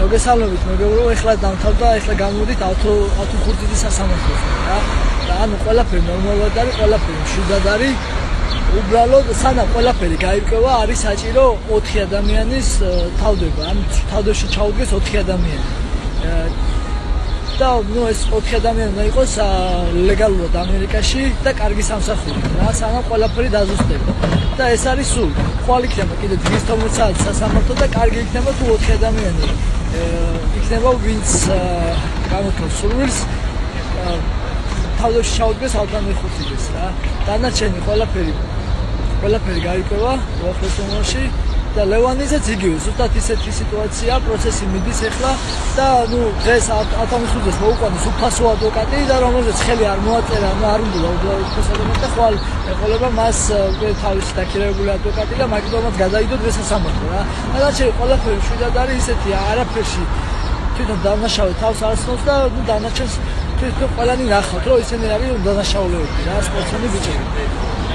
მოგესალმებით მეგობრო, ეხლა დამთავრდა, ეხლა გამოვიდით ავტ�ურტიძის სასამართლოში რა. და ანუ ყველაფერი ნორმალურად არის, ყველაფერი მშვიდად არის. უბრალოდ სანამ ყველაფერი გაირკვევა, არის საჭირო 4 ადამიანის თავდება, ან თავდებში ჩაუდგეს 4 ადამიანი. და ნუ ეს 4 ადამიანი უნდა იყოს ლეგალურად ამერიკაში და კარგი სამსახურით რა, სანამ ყველაფერი დაზუსტდება. და ეს არის სულ. ხვალ იქნება კიდე დღის 12 საათი სასამართლო და კარგი იქნება თუ 4 ადამიანი იქნება ვინც გამოთქვამს სურვილს თავდებში ჩაუდგეს ავტომეხუთიდეს რა. დანარჩენი ყველაფერი გაირკვევა უახლოს მომავალში და ლევანიძეც იგივე, ზუსტად ისეთი სიტუაცია, პროცესი მიდის ახლა და ნუ დღეს ავტომეხუთიდეს მოუყვანეს უფასო ადვოკატი და რომელზეც ხელი არ მოაწერა, არ უნდა უფასო ადვოკატი და ხვალ ეყოლება მას თავისი დაქირავებული ადვოკატი და მაგიტომაც გადაიდო დღეს სასამართლო რა. დანარჩენი ყველაფერი მშვიდად არის ისეთი, არაფერში თვითონ დანაშაული თავს არ ცნობს და ნუ დანარჩენს თვითონ ყველანი ნახავთ, რომ ისინი არის დანაშაულები რა, სპორტსმენი ბიჭები.